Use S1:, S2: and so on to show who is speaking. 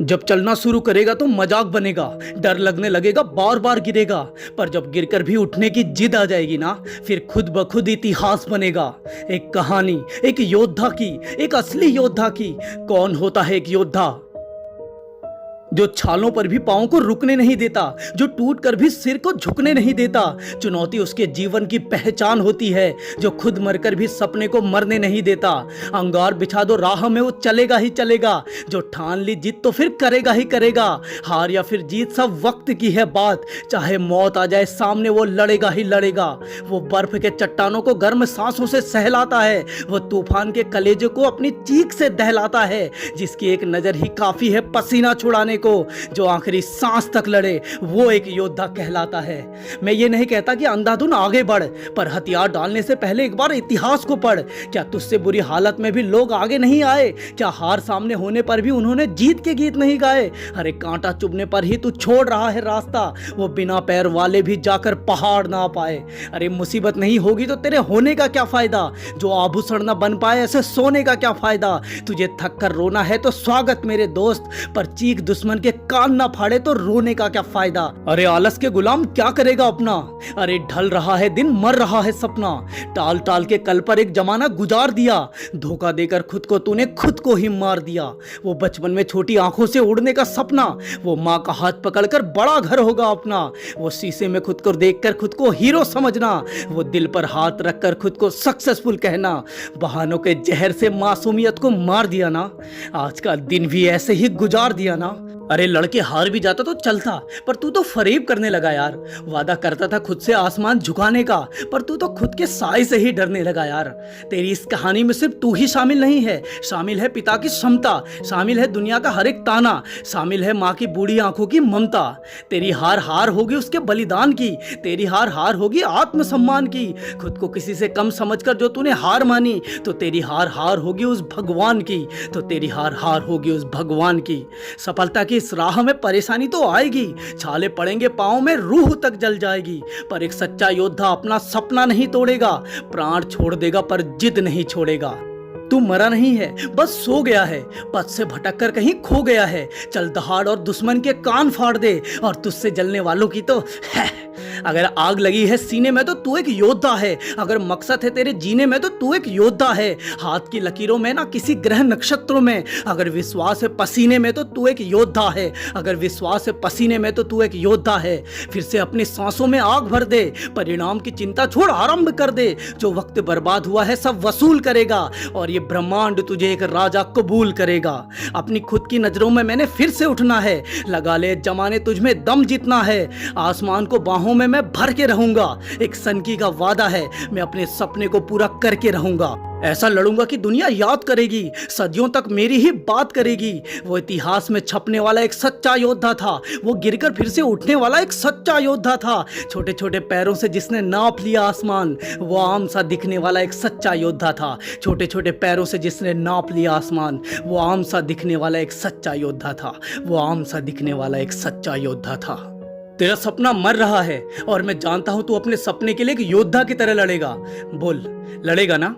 S1: जब चलना शुरू करेगा तो मजाक बनेगा, डर लगने लगेगा, बार बार गिरेगा। पर जब गिरकर भी उठने की जिद आ जाएगी ना, फिर खुद ब खुद इतिहास बनेगा। एक कहानी, एक योद्धा की, एक असली योद्धा की। कौन होता है एक योद्धा? जो छालों पर भी पाँव को रुकने नहीं देता, जो टूट कर भी सिर को झुकने नहीं देता। चुनौती उसके जीवन की पहचान होती है, जो खुद मरकर भी सपने को मरने नहीं देता। अंगार बिछा दो राह में, वो चलेगा ही चलेगा। जो ठान ली जीत तो फिर करेगा ही करेगा। हार या फिर जीत सब वक्त की है बात, चाहे मौत आ जाए सामने वो लड़ेगा ही लड़ेगा। वो बर्फ के चट्टानों को गर्म सांसों से सहलाता है, वो तूफान के कलेजे को अपनी चीख से दहलाता है। जिसकी एक नजर ही काफी है पसीना छुड़ाने को, जो आखिरी सांस तक लड़े वो एक योद्धा कहलाता है। मैं ये नहीं कहता कि अंधाधुन आगे बढ़, पर हथियार डालने से पहले एक बार इतिहास को पढ़। क्या तुझसे बुरी हालत में भी लोग आगे नहीं आए? क्या हार सामने होने पर भी उन्होंने जीत के गीत नहीं गाए? अरे कांटा चुभने पर ही तू छोड़ रहा है रास्ता, वो बिना पैर वाले भी जाकर पहाड़ ना पाए। अरे मुसीबत नहीं होगी तो तेरे होने का क्या फायदा? जो आभूषण ना बन पाए ऐसे सोने का क्या फायदा? तुझे थक कर रोना है तो स्वागत मेरे दोस्त, पर चीख दुश्मन के कान ना फाड़े तो रोने का क्या फायदा? अरे आलस के गुलाम क्या करेगा अपना? अरे ढल रहा है दिन, मर रहा है सपना। टाल टाल के कल पर एक जमाना गुजार दिया, धोखा देकर खुद को तूने खुद को ही मार दिया। वो बचपन में छोटी आंखों से उड़ने का सपना, वो माँ का हाथ पकड़कर बड़ा घर होगा अपना। वो शीशे में खुद को देखकर खुद को हीरो समझना, वो दिल पर हाथ रखकर खुद को सक्सेसफुल कहना। बहानों के जहर से मासूमियत को मार दिया ना, आज का दिन भी ऐसे ही गुजार दिया ना। अरे लड़के हार भी जाता तो चलता, पर तू तो फरेब करने लगा यार। वादा करता था खुद से आसमान झुकाने का, पर तू तो खुद के साए से ही डरने लगा यार। तेरी इस कहानी में सिर्फ तू ही शामिल नहीं है, शामिल है पिता की क्षमता, शामिल है दुनिया का हर एक ताना, शामिल है माँ की बूढ़ी आंखों की ममता। तेरी हार हार होगी उसके बलिदान की, तेरी हार हार होगी आत्मसम्मान की। खुद को किसी से कम समझकर जो तूने हार मानी, तो तेरी हार हार होगी उस भगवान की, तो तेरी हार हार होगी उस भगवान की। सफलता की इस राह में परेशानी तो आएगी, छाले पड़ेंगे पांव में, रूह तक जल जाएगी, पर एक सच्चा योद्धा अपना सपना नहीं तोड़ेगा। प्राण छोड़ देगा पर जिद नहीं छोड़ेगा। तू मरा नहीं है, बस सो गया है, पथ से भटक कर कहीं खो गया है। चल दहाड़ और दुश्मन के कान फाड़ दे, और तुझसे जलने वालों की तो है। अगर आग लगी है सीने में तो तू एक योद्धा है, अगर मकसद है तेरे जीने में तो तू एक योद्धा है। हाथ की लकीरों में ना किसी ग्रह नक्षत्रों में, अगर विश्वास है पसीने में तो तू एक योद्धा है, अगर विश्वास है पसीने में तो तू एक योद्धा है। फिर से अपनी सांसों में आग भर दे, परिणाम की चिंता छोड़ आरंभ कर दे। जो वक्त बर्बाद हुआ है सब वसूल करेगा, और ये ब्रह्मांड तुझे एक राजा कबूल करेगा। अपनी खुद की नजरों में मैंने फिर से उठना है, लगा ले जमाने तुझ में दम जीतना है। आसमान को बाहों में मैं भर के रहूंगा, एक सनकी का वादा है, मैं अपने सपने को पूरा करके रहूंगा। ऐसा लड़ूंगा कि दुनिया याद करेगी, सदियों तक मेरी ही बात करेगी। वो इतिहास में छपने वाला एक सच्चा योद्धा था, वो गिरकर फिर से उठने वाला एक सच्चा योद्धा था। छोटे छोटे पैरों से जिसने नाप लिया आसमान, वो आम सा दिखने वाला एक सच्चा योद्धा था। छोटे छोटे पैरों से जिसने नाप लिया आसमान, वो आम सा दिखने वाला एक सच्चा योद्धा था। वो आम सा दिखने वाला एक सच्चा योद्धा था। तेरा सपना मर रहा है, और मैं जानता हूं तू अपने सपने के लिए एक योद्धा की तरह लड़ेगा। बोल, लड़ेगा ना?